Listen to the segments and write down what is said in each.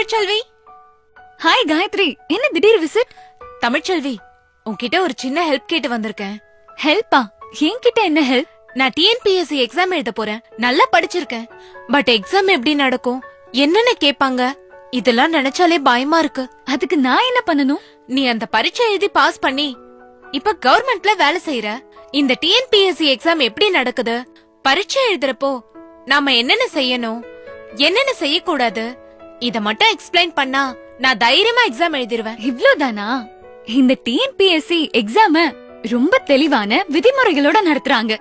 Tamilselvi. Hi Gayatri, என்ன திடீர் visit? Tamilselvi, உன்கிட்ட ஒரு சின்ன ஹெல்ப் கேட்டு வந்திருக்கேன். ஹெல்ப்பா? என்கிட்ட என்ன ஹெல்ப்? நான் டிஎன்பிஎஸ்சி எக்ஸாம் எழுத போறேன். நல்லா படிச்சிருக்கேன். பட் எக்ஸாம் எப்படி நடக்கும், என்னென்ன கேட்பாங்க, இதெல்லாம் நினைச்சாலே பயமா இருக்கு. அதுக்கு நான் என்ன பண்ணணும்? நீ அந்த பரீட்சை எழுதி பாஸ் பண்ணி இப்ப கவர்மெண்ட்ல வேலை செய்யற. இந்த டிஎன்பிஎஸ்சி எக்ஸாம் எப்படி நடக்குது, பரீட்சை எழுதுறப்போ நாம என்னென்ன செய்யணும், என்னென்ன செய்யக்கூடாது, இத மட்டும் எக்ஸ்பிளைன் பண்ணா நான் தைரியமா எக்ஸாம் எழுதிருவேன். இவ்ளோதானா? இந்த டிஎன்பிஎஸ்சி எக்ஸாம ரொம்ப தெளிவான விதிமுறைகளோட நடத்துறாங்க.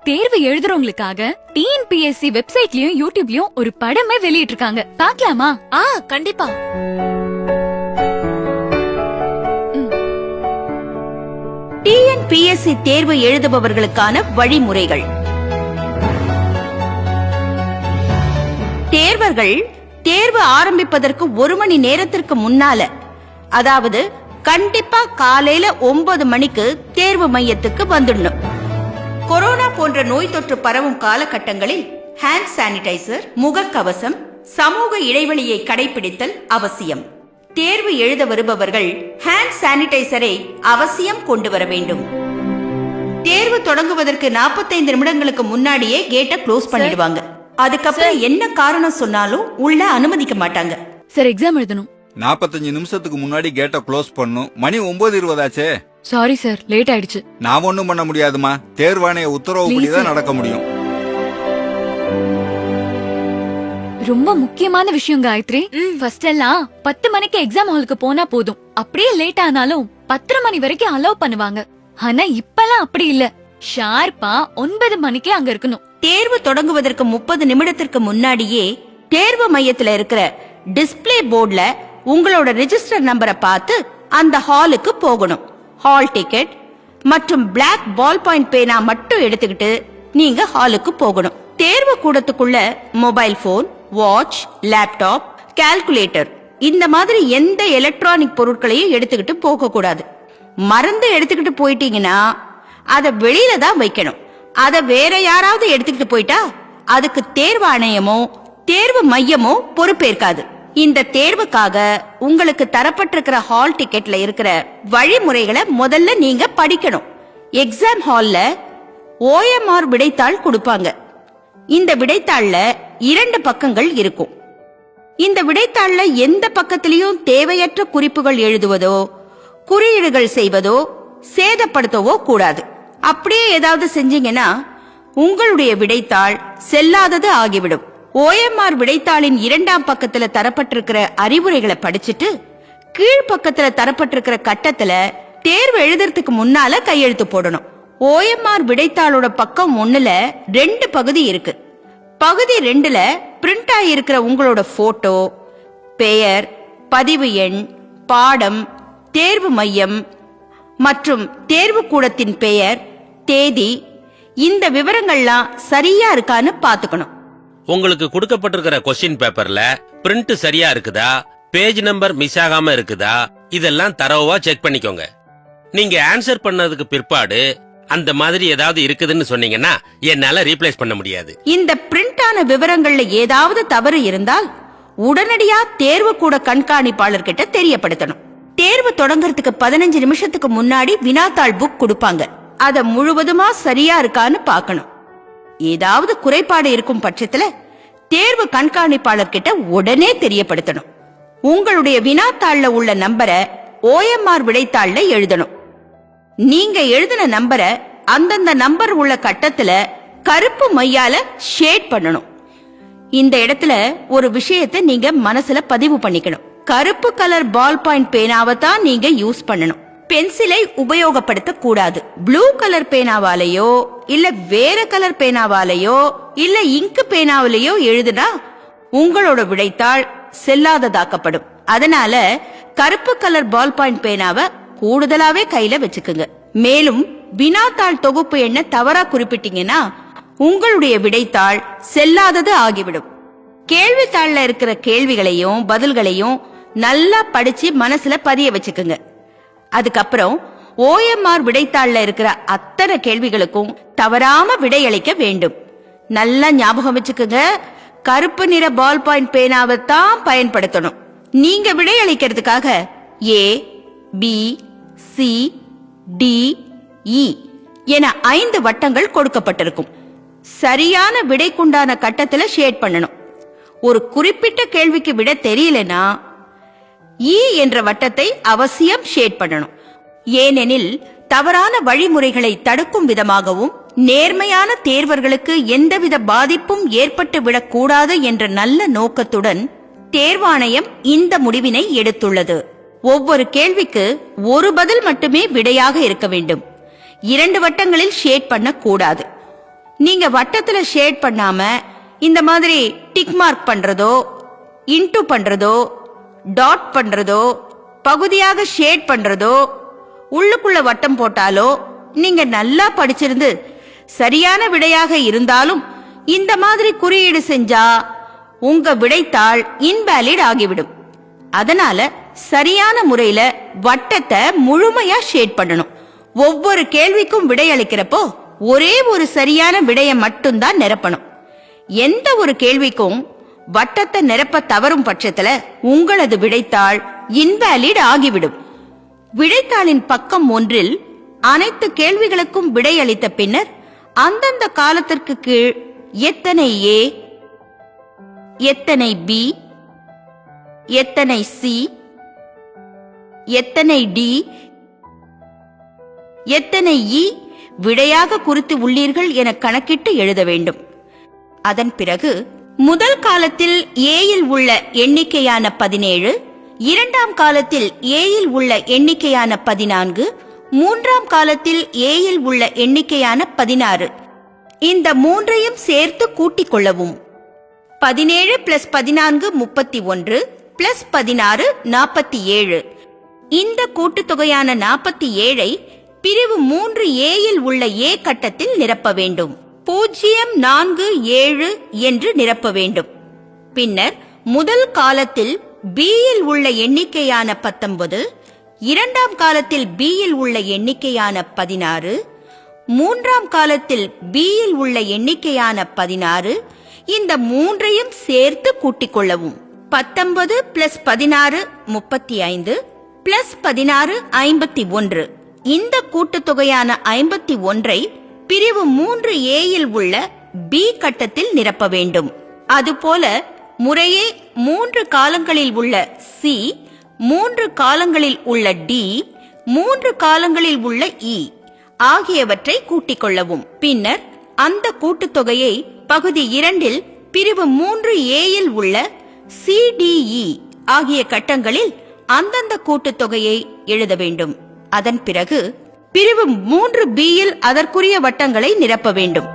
தேர்வு எழுதுறவங்களுக்காக டிஎன்பிஎஸ்சி வெப்சைட்லயும் யூடியூப்லயும் ஒரு படமே வெளியிட்டு இருக்காங்க. பாக்கலாமா? கண்டிப்பா. டிஎன்பிஎஸ்சி தேர்வு எழுதுபவர்களுக்கான வழிமுறைகள். தேர்வர்கள் தேர்வு ஆரம்பிப்பதற்கு 1 மணி நேரத்திற்கு முன்னால, அதாவது கண்டிப்பா காலையில 9 மணிக்கு தேர்வு மையத்துக்கு வந்துடணும். கொரோனா போன்ற நோய் தொற்று பரவும் காலகட்டங்களில் ஹேண்ட் சானிடைசர், முகக்கவசம், சமூக இடைவெளியை கடைபிடித்தல் அவசியம். தேர்வு எழுத வருபவர்கள் ஹேண்ட் சானிடைசரை அவசியம் கொண்டு வர வேண்டும். தேர்வு தொடங்குவதற்கு 45 நிமிடங்களுக்கு முன்னாடியே கேட்டை க்ளோஸ் பண்ணிடுவாங்க. அதுக்கப்புறம் என்ன காரணம் சொன்னாலும் உள்ள அனுமதிக்க மாட்டாங்க. சார், எக்ஸாம் எழுதணும். 45 நிமிஷத்துக்கு முன்னாடி கேட்ட க்ளோஸ் பண்ணும். மணி 9:20 ஆச்சே. சாரி சார், லேட் ஆயிடுச்சு. நான் ஒண்ணும் பண்ண முடியாதுமா. தேர்வாணைய உத்தரவுப்படிதான் நடக்க முடியும். ரொம்ப முக்கியமான விஷயம் காயத்ரி. ஃபர்ஸ்ட் எல்லாம் 10 மணிக்கு எக்ஸாம் ஹாலுக்கு போனா போதும். அப்படியே லேட் ஆனாலும் 10:30 மணி வரைக்கும் அலோவ் பண்ணுவாங்க. ஆனா இப்பெல்லாம் அப்படி இல்ல. ஷார்ப்பா 9 மணிக்கே அங்க இருக்கணும். தேர்வு தொடங்குவதற்கு 30 நிமிடத்திற்கு முன்னாடியே தேர்வு மையத்துல இருக்கிற டிஸ்பிளே போர்டுல உங்களோட ரெஜிஸ்டர் நம்பரை பார்த்து அந்த ஹாலுக்கு போகணும். ஹால் டிக்கெட் மற்றும் பிளாக் பால் பாயிண்ட் பேனா மட்டும் எடுத்துக்கிட்டு நீங்க ஹாலுக்கு போகணும். தேர்வு கூடத்துக்குள்ள mobile phone, watch, laptop, calculator இந்த மாதிரி எந்த எலக்ட்ரானிக் பொருட்களையும் எடுத்துக்கிட்டு போக கூடாது. மறந்து எடுத்துக்கிட்டு போயிட்டீங்கன்னா அத வெளியில தான் வைக்கணும். அத வேற யாராவது எடுத்துக்கிட்டு போயிட்டா அதுக்கு தேர்வாணையமோ தேர்வு மையமோ பொறுப்பேற்காது. இந்த தேர்வுக்காக உங்களுக்கு தரப்பட்டிருக்கிற ஹால் டிக்கெட்ல இருக்கிற வழிமுறைகளை முதல்ல நீங்க படிக்கணும். எக்ஸாம் ஹால்ல OMR விடைத்தாள் கொடுப்பாங்க. இந்த விடைத்தாள்ல 2 பக்கங்கள் இருக்கும். இந்த விடைத்தாள்ல எந்த பக்கத்திலையும் தேவையற்ற குறிப்புகள் எழுதுவதோ, குறியீடுகள் செய்வதோ, சேதப்படுத்தவோ கூடாது. அப்படியே ஏதாவது செஞ்சீங்கன்னா உங்களுடைய விடைத்தாள் செல்லாதது ஆகிவிடும். OMR விடைத்தாளின் 2ஆம் பக்கத்துல தரப்பட்டிருக்கிற அறிவுரைகளை படிச்சுட்டு கீழ்பக்கத்துல தரப்பட்டிருக்கிற கட்டத்துல தேர்வு எழுதுறதுக்கு முன்னால கையெழுத்து போடணும். OMR விடைத்தாளோட பக்கம் 1ல 2 பகுதி இருக்கு. பகுதி 2ல பிரிண்ட் ஆகியிருக்கிற உங்களோட போட்டோ, பெயர், பதிவு எண், பாடம், தேர்வு மையம் மற்றும் தேர்வு கூடத்தின் பெயர், தேதி, இந்த விவரங்கள்லாம் சரியா இருக்கான்னு பாத்துக்கணும். உங்களுக்கு கொடுக்கப்பட்டிருக்கிற கொஸ்டின் பேப்பர்ல பிரிண்ட் சரியா இருக்குதா, பேஜ் நம்பர் மிஸ் ஆகாம இருக்குதா, இதெல்லாம் தரவா செக் பண்ணிக்கோங்க. நீங்க ஆன்சர் பண்ணதுக்கு பிற்பாடு அந்த மாதிரி ஏதாவது இருக்குதுன்னு சொன்னீங்கன்னா என்னால ரீப்ளேஸ் பண்ண முடியாது. இந்த பிரிண்ட் ஆன விவரங்கள்ல ஏதாவது தவறு இருந்தால் உடனடியா தேர்வு கூட கண்காணிப்பாளர் கிட்ட தெரியப்படுத்தணும். தேர்வு தொடங்கறதுக்கு 15 நிமிஷத்துக்கு முன்னாடி வினாத்தாள் புக் கொடுப்பாங்க. அத முழுவதுமா சரியா இருக்கான்னு பாக்கணும். ஏதாவது குறைபாடு இருக்கும் பட்சத்துல தேர்வு கண்காணிப்பாளர் கிட்ட உடனே தெரியப்படுத்தணும். உங்களுடைய வினாத்தாள்ல உள்ள நம்பரை OMR விடைத்தாள்ல எழுதணும். நீங்க எழுதின நம்பரை அந்தந்த நம்பர் உள்ள கட்டத்துல கருப்பு மையால ஷேட் பண்ணணும். இந்த இடத்துல ஒரு விஷயத்தை நீங்க மனசுல பதிவு பண்ணிக்கணும். கருப்பு கலர் பால் பாயிண்ட் பேனாவை தான் நீங்க யூஸ் பண்ணணும். பென்சிலை உபயோகப்படுத்த கூடாது. ப்ளூ கலர் பேனாவாலேயோ இல்ல வேற கலர் பேனாவாலேயோ இல்ல இங்கு பேனாவிலேயோ எழுதுனா உங்களோட விடைத்தாள் செல்லாததாக்கப்படும். அதனால கருப்பு கலர் பால் பாயிண்ட் பேனாவை கூடுதலாவே கையில வச்சுக்குங்க. மேலும் வினாத்தாள் தொகுப்பு எண்ண தவறா குறிப்பிட்டீங்கன்னா உங்களுடைய விடைத்தாள் செல்லாதது ஆகிவிடும். கேள்வித்தாள்ல இருக்கிற கேள்விகளையும் பதில்களையும் நல்லா படிச்சு மனசுல பதிய வச்சுக்குங்க. அதுக்கப்புறம் OMR விடைத்தாள்ல இருக்கிற அத்தனை கேள்விகளுக்கும் தவறாம விடையளிக்க வேண்டும். நல்லா ஞாபகம் வச்சுக்குங்க, கருப்பு நிற பால் பாயிண்ட் பேனாவை தான் பயன்படுத்தணும். நீங்க விடையளிக்கிறதுக்காக ஏ, பி, சி, டி, இ என 5 வட்டங்கள் கொடுக்கப்பட்டிருக்கும். சரியான விடைக்குண்டான கட்டத்துல ஷேட் பண்ணணும். ஒரு குறிப்பிட்ட கேள்விக்கு விட தெரியலனா இ என்ற வட்டத்தை அவசியம் ஷேட் பண்ணணும். ஏனெனில் தவறான வழிமுறைகளை தடுக்கும் விதமாகவும் நேர்மையான தேர்வர்களுக்கு எந்தவித பாதிப்பும் ஏற்பட்டு விடக்கூடாது என்ற நல்ல நோக்கத்துடன் தேர்வாணையம் இந்த முடிவினை எடுத்துள்ளது. ஒவ்வொரு கேள்விக்கு ஒரு பதில் மட்டுமே விடையாக இருக்க வேண்டும். 2 வட்டங்களில் ஷேட் பண்ண கூடாது. நீங்க வட்டத்துல ஷேட் பண்ணாம இந்த மாதிரி டிக் மார்க் பண்றதோ, இன்டு பண்றதோ, டாட் பண்றதோ, பகுதியாக ஷேட் பண்றதோ, உள்ளுக்குள்ள வட்டம் போட்டாலோ நீங்க நல்லா படிச்சிருந்து சரியான விடையாக இருந்தாலும் இந்த மாதிரி குறியீடு செஞ்சா உங்க விடைத்தாள் இன்வேலிட் ஆகிவிடும். அதனால சரியான முறையில வட்டத்தை முழுமையா ஷேட் பண்ணணும். ஒவ்வொரு கேள்விக்கும் விடையளிக்கிறப்போ ஒரே ஒரு சரியான விடைய மட்டும்தான் நிரப்பணும். எந்த ஒரு கேள்விக்கும் வட்டத்தை நிரப்ப தவறும் பட்சத்துல உங்களது விடைத்தாள் இன்வேலிட் ஆகிவிடும். விடைத்தாளின் பக்கம் 1 அனைத்து கேள்விகளுக்கும் விடையளித்த பின்னர் அந்தந்த காலத்திற்கு கீழ் எத்தனை ஏ, எத்தனை பி, எத்தனை சி, எத்தனை டி, எத்தனை இ விடையாக குறித்து உள்ளீர்கள் என கணக்கிட்டு எழுத வேண்டும். அதன் பிறகு முதல் காலத்தில் ஏயில் உள்ள எண்ணிக்கையான 17, 2ஆம் காலத்தில் ஏயில் உள்ள எண்ணிக்கையான 14, 3ஆம் காலத்தில் ஏயில் உள்ள எண்ணிக்கையான 16 இந்த 3ஐயும் சேர்த்து கூட்டிக் கொள்ளவும். 17 + 14 31 + 16 47. இந்த கூட்டுத்தொகையான 47ஐ பிரிவு 3 ஏயில் உள்ள ஏ கட்டத்தில் நிரப்ப வேண்டும். 047 என்று நிரப்ப வேண்டும். பின்னர் முதல் காலத்தில் பியில் உள்ள எண்ணிக்கையான 19, 2ஆம் காலத்தில் பியில் உள்ள எண்ணிக்கையான 16, 3ஆம் காலத்தில் பியில் உள்ள எண்ணிக்கையான 16 இந்த 3ஐயும் சேர்த்து கூட்டிக் கொள்ளவும். 19 + 16 35 + 16 51. இந்த கூட்டுத்தொகையான 51ஐ பிரிவு 3 ஏயில் உள்ள பி கட்டத்தில் நிரப்ப வேண்டும். அதுபோல முறையே 3 காலங்களில் உள்ள சி, 3 காலங்களில் உள்ள டி, 3 காலங்களில் உள்ள இ ஆகியவற்றை கூட்டிக் கொள்ளவும். பின்னர் அந்த கூட்டுத்தொகையை பகுதி 2 பிரிவு 3 ஏயில் உள்ள சிடிஇ ஆகிய கட்டங்களில் அந்தந்த கூட்டுத்தொகையை எழுத வேண்டும். அதன் பிறகு பிரிவு 3 பியில் அதற்குரிய வட்டங்களை நிரப்ப வேண்டும்.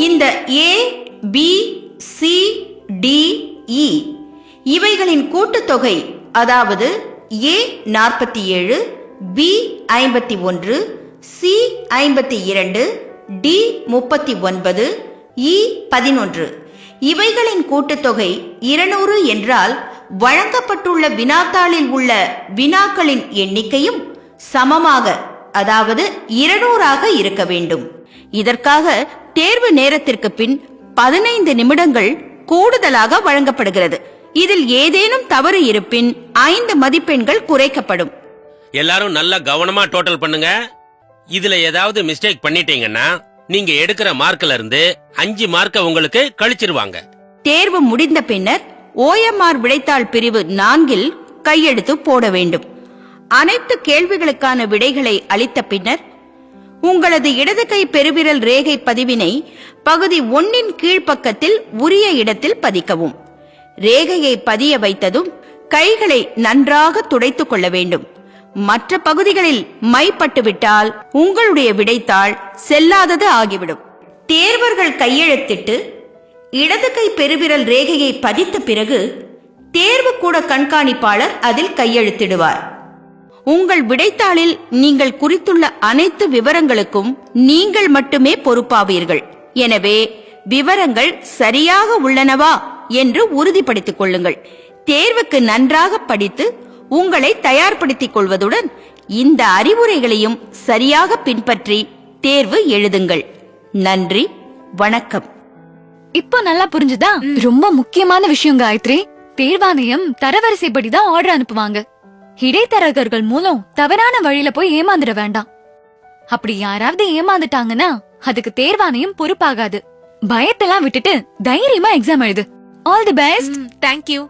இந்த ஏ, பி, சி, டி, இ இவைகளின் கூட்டுத்தொகை, அதாவது ஏ 47, பி 51, சி 52, டி 39, இ 11 இவைகளின் கூட்டுத்தொகை 200 என்றால் வழங்கப்பட்டுள்ள வினாத்தாளில் உள்ள வினாக்களின் எண்ணிக்கையும் சமமாக, அதாவது 200ஆக இருக்க வேண்டும். இதற்காக தேர்வு நேரத்திற்கு பின் 15 நிமிடங்கள் கூடுதலாக வழங்கப்படுகிறது. இதில் ஏதேனும் தவறு இருப்பின் 5 மதிப்பெண்கள் குறைக்கப்படும். எல்லாரும் நல்லா கவனமா டோட்டல் பண்ணுங்க. இதுல ஏதாவது மிஸ்டேக் பண்ணிட்டீங்கன்னா நீங்க எடுக்கிற மார்க்ல இருந்து 5 மார்க்க உங்களுக்கு கழிச்சிருவாங்க. தேர்வு முடிந்த பின்னர் OMR விடைத்தாள் பிரிவு 4 கையெழுத்து போட வேண்டும். அனைத்து கேள்விகளுக்கான விடைகளை அளித்த பின்னர் உங்களது இடது கை பெருவிரல் ரேகை பதிவினை பகுதி 1 கீழ்ப்பக்கத்தில் உரிய இடத்தில் பதிக்கவும். ரேகையை பதிய வைத்ததும் கைகளை நன்றாக துடைத்துக் கொள்ள வேண்டும். மற்ற பகுதிகளில் மைப்பட்டுவிட்டால் உங்களுடைய விடைத்தாள் செல்லாதது ஆகிவிடும். தேர்வர்கள் கையெழுத்திட்டு இடது கை பெருவிரல் ரேகையை பதித்த பிறகு தேர்வு கூட கண்காணிப்பாளர் அதில் கையெழுத்திடுவார். உங்கள் விடைத்தாளில் நீங்கள் குறித்துள்ள அனைத்து விவரங்களுக்கும் நீங்கள் மட்டுமே பொறுப்பாவீர்கள். எனவே விவரங்கள் சரியாக உள்ளனவா என்று உறுதிப்படுத்திக் கொள்ளுங்கள். தேர்வுக்கு நன்றாக படித்து உங்களை தயார்படுத்திக் கொள்வதுடன் இந்த அறிவுரைகளையும் சரியாக பின்பற்றி தேர்வு எழுதுங்கள். நன்றி, வணக்கம். இப்போ நல்லா புரிஞ்சுதா? ரொம்ப முக்கியமான விஷயம் காயத்ரி. தேர்வாணையம் தரவரிசைப்படி தான் ஆர்டர் அனுப்புவாங்க. இடைத்தரகர்கள் மூலம் தவறான வழியில போய் ஏமாந்துட வேண்டாம். அப்படி யாராவது ஏமாந்துட்டாங்கன்னா அதுக்கு தேர்வாணையம் பொறுப்பாகாது. பயத்தெல்லாம் விட்டுட்டு தைரியமா எக்ஸாம் எழுது. All the best. தேங்க்யூ.